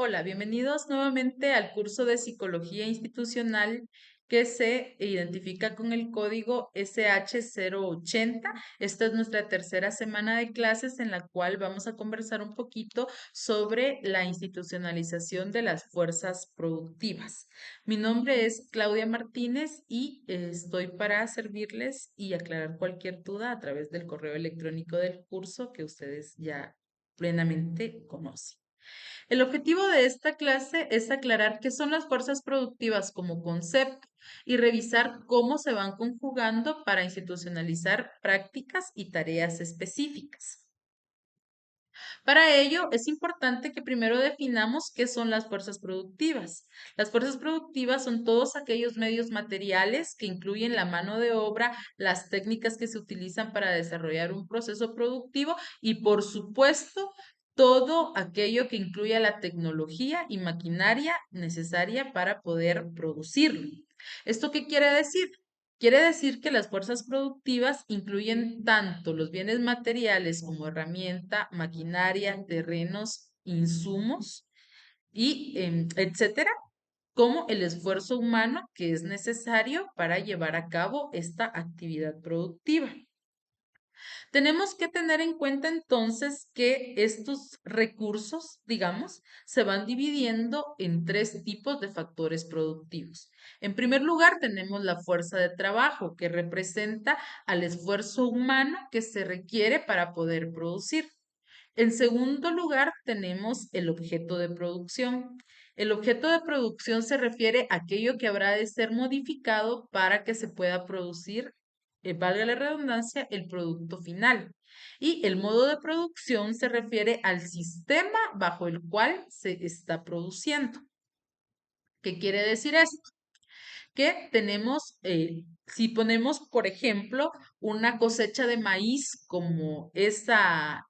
Hola, bienvenidos nuevamente al curso de Psicología Institucional que se identifica con el código SH080. Esta es nuestra tercera semana de clases en la cual vamos a conversar un poquito sobre la institucionalización de las fuerzas productivas. Mi nombre es Claudia Martínez y estoy para servirles y aclarar cualquier duda a través del correo electrónico del curso que ustedes ya plenamente conocen. El objetivo de esta clase es aclarar qué son las fuerzas productivas como concepto y revisar cómo se van conjugando para institucionalizar prácticas y tareas específicas. Para ello, es importante que primero definamos qué son las fuerzas productivas. Las fuerzas productivas son todos aquellos medios materiales que incluyen la mano de obra, las técnicas que se utilizan para desarrollar un proceso productivo y, por supuesto, todo aquello que incluya la tecnología y maquinaria necesaria para poder producirlo. ¿Esto qué quiere decir? Quiere decir que las fuerzas productivas incluyen tanto los bienes materiales como herramienta, maquinaria, terrenos, insumos y etcétera, como el esfuerzo humano que es necesario para llevar a cabo esta actividad productiva. Tenemos que tener en cuenta entonces que estos recursos, digamos, se van dividiendo en tres tipos de factores productivos. En primer lugar, tenemos la fuerza de trabajo, que representa al esfuerzo humano que se requiere para poder producir. En segundo lugar, tenemos el objeto de producción. El objeto de producción se refiere a aquello que habrá de ser modificado para que se pueda producir, valga la redundancia, el producto final. Y el modo de producción se refiere al sistema bajo el cual se está produciendo. ¿Qué quiere decir esto? Que tenemos, si ponemos, por ejemplo, una cosecha de maíz como esa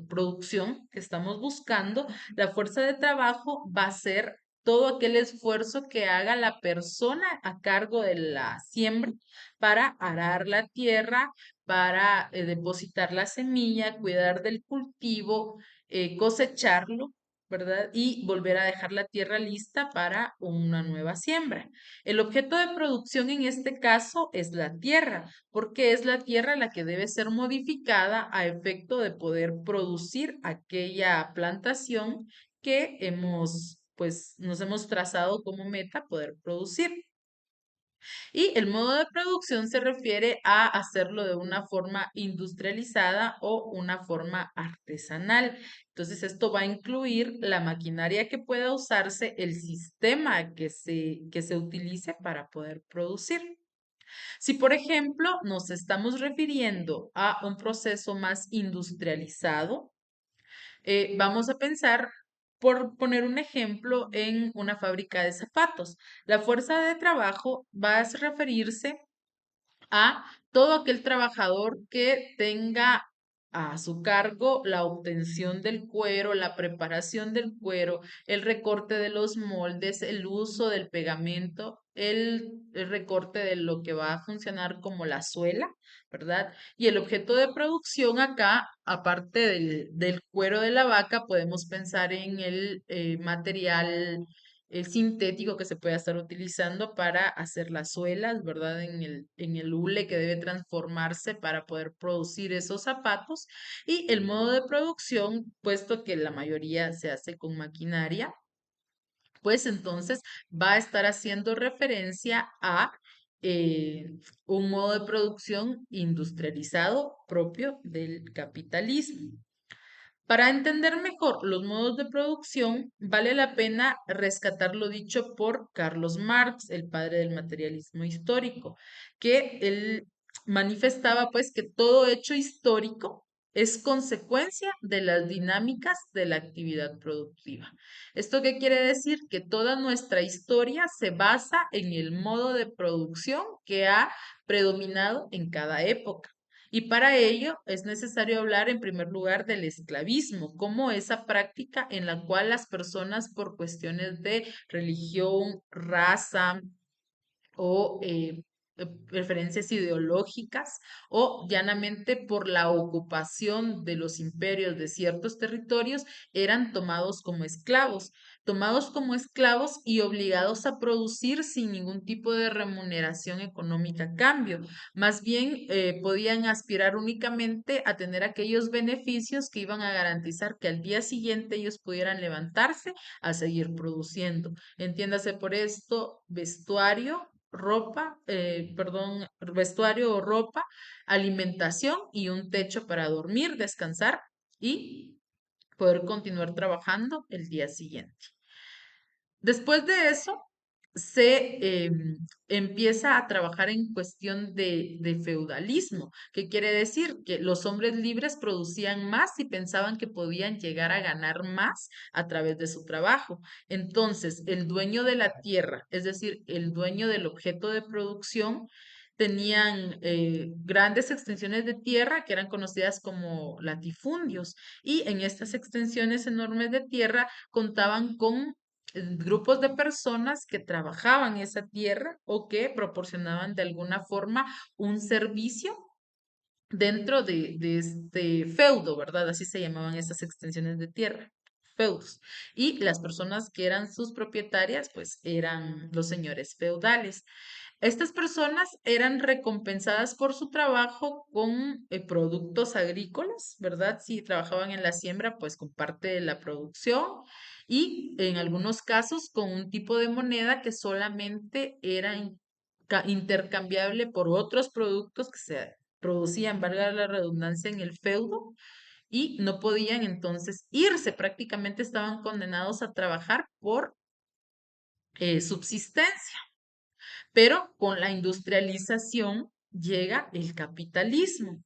producción que estamos buscando, la fuerza de trabajo va a ser todo aquel esfuerzo que haga la persona a cargo de la siembra para arar la tierra, para depositar la semilla, cuidar del cultivo, cosecharlo, ¿verdad? Y volver a dejar la tierra lista para una nueva siembra. El objeto de producción en este caso es la tierra, porque es la tierra la que debe ser modificada a efecto de poder producir aquella plantación que pues, nos hemos trazado como meta poder producir. Y el modo de producción se refiere a hacerlo de una forma industrializada o una forma artesanal. Entonces, esto va a incluir la maquinaria que pueda usarse, el sistema que se utilice para poder producir. Si, por ejemplo, nos estamos refiriendo a un proceso más industrializado, vamos a pensar, por poner un ejemplo, en una fábrica de zapatos. La fuerza de trabajo va a referirse a todo aquel trabajador que tenga a su cargo la obtención del cuero, la preparación del cuero, el recorte de los moldes, el uso del pegamento, el recorte de lo que va a funcionar como la suela, ¿verdad? Y el objeto de producción acá, aparte del cuero de la vaca, podemos pensar en el material sintético que se puede estar utilizando para hacer las suelas, ¿verdad? En el hule que debe transformarse para poder producir esos zapatos. Y el modo de producción, puesto que la mayoría se hace con maquinaria, pues entonces va a estar haciendo referencia a eh, un modo de producción industrializado propio del capitalismo. Para entender mejor los modos de producción, vale la pena rescatar lo dicho por Carlos Marx, el padre del materialismo histórico, que él manifestaba pues que todo hecho histórico es consecuencia de las dinámicas de la actividad productiva. ¿Esto qué quiere decir? Que toda nuestra historia se basa en el modo de producción que ha predominado en cada época. Y para ello es necesario hablar en primer lugar del esclavismo, como esa práctica en la cual las personas por cuestiones de religión, raza o preferencias ideológicas o llanamente por la ocupación de los imperios de ciertos territorios, eran tomados como esclavos y obligados a producir sin ningún tipo de remuneración económica a cambio. Más bien, podían aspirar únicamente a tener aquellos beneficios que iban a garantizar que al día siguiente ellos pudieran levantarse a seguir produciendo. Entiéndase por esto, vestuario o ropa, alimentación y un techo para dormir, descansar y poder continuar trabajando el día siguiente. Después de eso, se empieza a trabajar en cuestión de feudalismo, que quiere decir que los hombres libres producían más y pensaban que podían llegar a ganar más a través de su trabajo. Entonces, el dueño de la tierra, es decir, el dueño del objeto de producción, tenían grandes extensiones de tierra que eran conocidas como latifundios, y en estas extensiones enormes de tierra contaban con grupos de personas que trabajaban esa tierra o que proporcionaban de alguna forma un servicio dentro de este feudo, ¿verdad? Así se llamaban esas extensiones de tierra, feudos. Y las personas que eran sus propietarias, pues eran los señores feudales. Estas personas eran recompensadas por su trabajo con productos agrícolas, ¿verdad? Si trabajaban en la siembra, pues con parte de la producción y en algunos casos con un tipo de moneda que solamente era intercambiable por otros productos que se producían, valga la redundancia, en el feudo y no podían entonces irse, prácticamente estaban condenados a trabajar por subsistencia. Pero con la industrialización llega el capitalismo.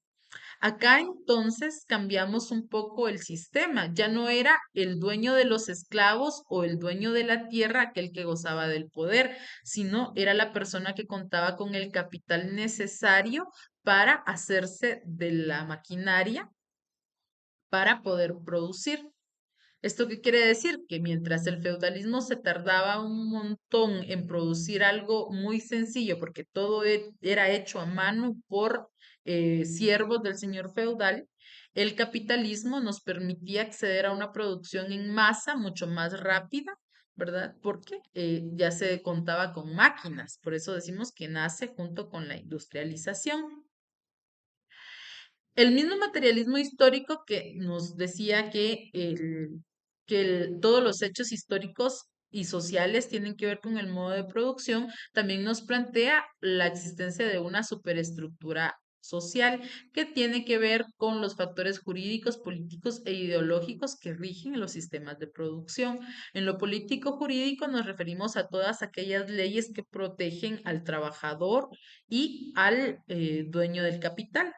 Acá entonces cambiamos un poco el sistema. Ya no era el dueño de los esclavos o el dueño de la tierra aquel que gozaba del poder, sino era la persona que contaba con el capital necesario para hacerse de la maquinaria para poder producir. ¿Esto qué quiere decir? Que mientras el feudalismo se tardaba un montón en producir algo muy sencillo, porque todo era hecho a mano por siervos del señor feudal, el capitalismo nos permitía acceder a una producción en masa mucho más rápida, ¿verdad? Porque ya se contaba con máquinas, por eso decimos que nace junto con la industrialización. El mismo materialismo histórico que nos decía todos los hechos históricos y sociales tienen que ver con el modo de producción, también nos plantea la existencia de una superestructura social que tiene que ver con los factores jurídicos, políticos e ideológicos que rigen los sistemas de producción. En lo político jurídico nos referimos a todas aquellas leyes que protegen al trabajador y al dueño del capital.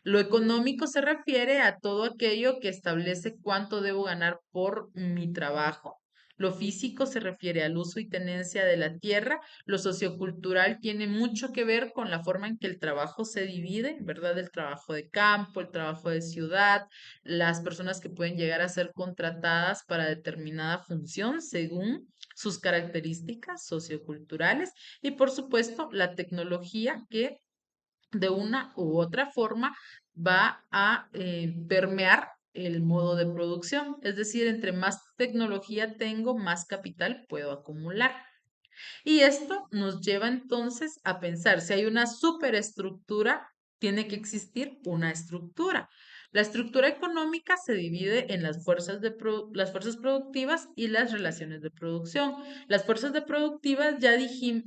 Lo económico se refiere a todo aquello que establece cuánto debo ganar por mi trabajo. Lo físico se refiere al uso y tenencia de la tierra. Lo sociocultural tiene mucho que ver con la forma en que el trabajo se divide, ¿verdad? El trabajo de campo, el trabajo de ciudad, las personas que pueden llegar a ser contratadas para determinada función según sus características socioculturales y, por supuesto, la tecnología que de una u otra forma va a permear el modo de producción. Es decir, entre más tecnología tengo, más capital puedo acumular. Y esto nos lleva entonces a pensar, si hay una superestructura, tiene que existir una estructura. La estructura económica se divide en las fuerzas productivas y las relaciones de producción. Las fuerzas productivas ya dijimos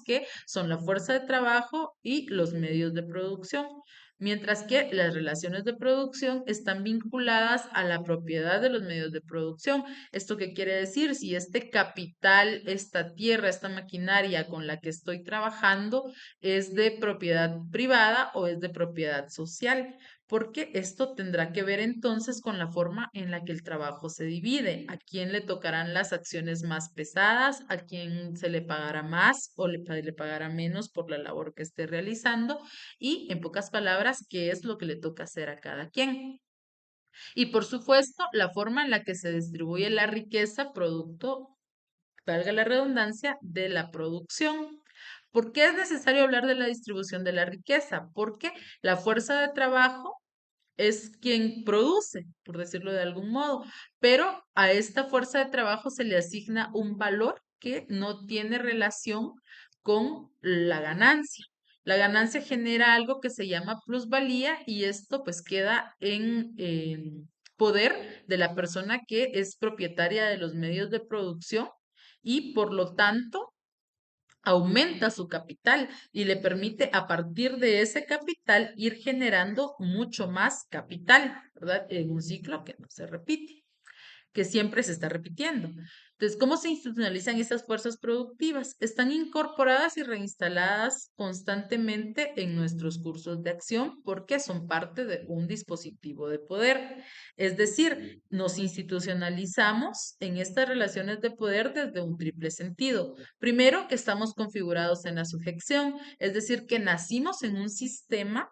que son la fuerza de trabajo y los medios de producción, mientras que las relaciones de producción están vinculadas a la propiedad de los medios de producción. ¿Esto qué quiere decir? Si este capital, esta tierra, esta maquinaria con la que estoy trabajando es de propiedad privada o es de propiedad social, porque esto tendrá que ver entonces con la forma en la que el trabajo se divide, a quién le tocarán las acciones más pesadas, a quién se le pagará más o le pagará menos por la labor que esté realizando y, en pocas palabras, qué es lo que le toca hacer a cada quien. Y por supuesto, la forma en la que se distribuye la riqueza producto, valga la redundancia, de la producción. ¿Por qué es necesario hablar de la distribución de la riqueza? Porque la fuerza de trabajo es quien produce, por decirlo de algún modo, pero a esta fuerza de trabajo se le asigna un valor que no tiene relación con la ganancia. La ganancia genera algo que se llama plusvalía y esto pues queda en poder de la persona que es propietaria de los medios de producción y por lo tanto aumenta su capital y le permite a partir de ese capital ir generando mucho más capital, ¿verdad? En un ciclo que no se repite, que siempre se está repitiendo. Entonces, ¿cómo se institucionalizan estas fuerzas productivas? Están incorporadas y reinstaladas constantemente en nuestros cursos de acción porque son parte de un dispositivo de poder. Es decir, nos institucionalizamos en estas relaciones de poder desde un triple sentido. Primero, que estamos configurados en la sujeción, es decir, que nacimos en un sistema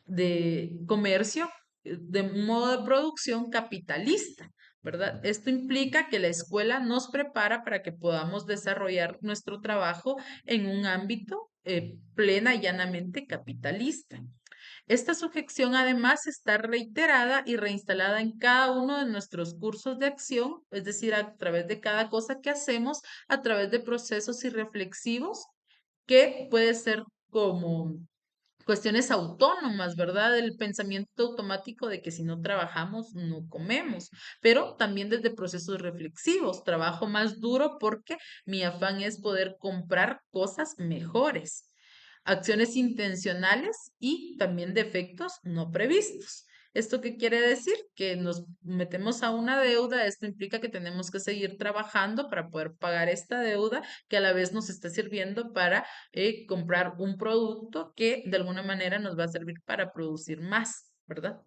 de comercio, de un modo de producción capitalista, ¿verdad? Esto implica que la escuela nos prepara para que podamos desarrollar nuestro trabajo en un ámbito plena y llanamente capitalista. Esta sujeción además está reiterada y reinstalada en cada uno de nuestros cursos de acción, es decir, a través de cada cosa que hacemos, a través de procesos irreflexivos que puede ser como cuestiones autónomas, ¿verdad? El pensamiento automático de que si no trabajamos, no comemos, pero también desde procesos reflexivos. Trabajo más duro porque mi afán es poder comprar cosas mejores. Acciones intencionales y también de efectos no previstos. ¿Esto qué quiere decir? Que nos metemos a una deuda, esto implica que tenemos que seguir trabajando para poder pagar esta deuda que a la vez nos está sirviendo para comprar un producto que de alguna manera nos va a servir para producir más, ¿verdad?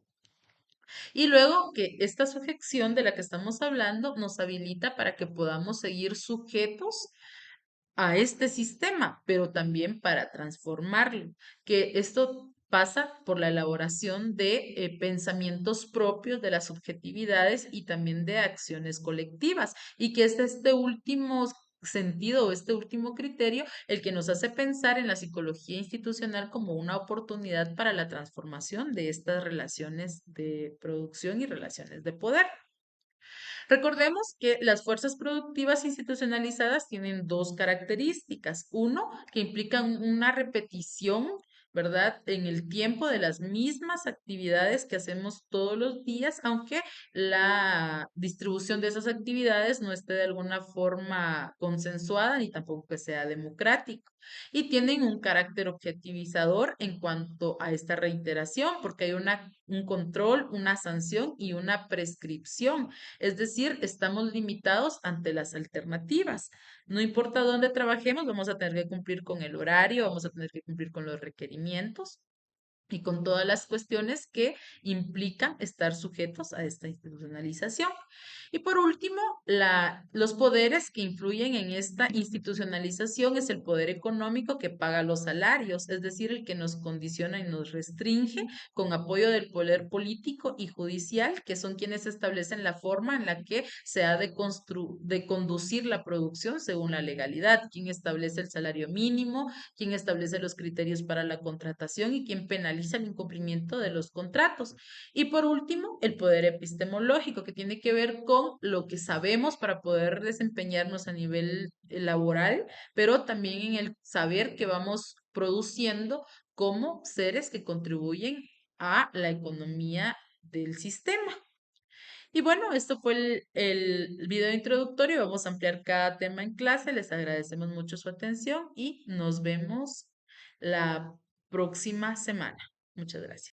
Y luego que esta sujeción de la que estamos hablando nos habilita para que podamos seguir sujetos a este sistema, pero también para transformarlo, que esto pasa por la elaboración de pensamientos propios de las subjetividades y también de acciones colectivas, y que es este último sentido o este último criterio el que nos hace pensar en la psicología institucional como una oportunidad para la transformación de estas relaciones de producción y relaciones de poder. Recordemos que las fuerzas productivas institucionalizadas tienen dos características. Uno, que implican una repetición, ¿verdad? En el tiempo de las mismas actividades que hacemos todos los días, aunque la distribución de esas actividades no esté de alguna forma consensuada ni tampoco que sea democrático. Y tienen un carácter objetivizador en cuanto a esta reiteración, porque hay un control, una sanción y una prescripción. Es decir, estamos limitados ante las alternativas. No importa dónde trabajemos, vamos a tener que cumplir con el horario, vamos a tener que cumplir con los requerimientos y con todas las cuestiones que implican estar sujetos a esta institucionalización. Y por último, los poderes que influyen en esta institucionalización es el poder económico que paga los salarios, es decir, el que nos condiciona y nos restringe con apoyo del poder político y judicial, que son quienes establecen la forma en la que se ha de conducir la producción según la legalidad, quien establece el salario mínimo, quien establece los criterios para la contratación y quien penaliza el incumplimiento de los contratos. Y por último, el poder epistemológico, que tiene que ver con lo que sabemos para poder desempeñarnos a nivel laboral, pero también en el saber que vamos produciendo como seres que contribuyen a la economía del sistema. Y bueno, esto fue el video introductorio. Vamos a ampliar cada tema en clase. Les agradecemos mucho su atención y nos vemos la próxima semana. Muchas gracias.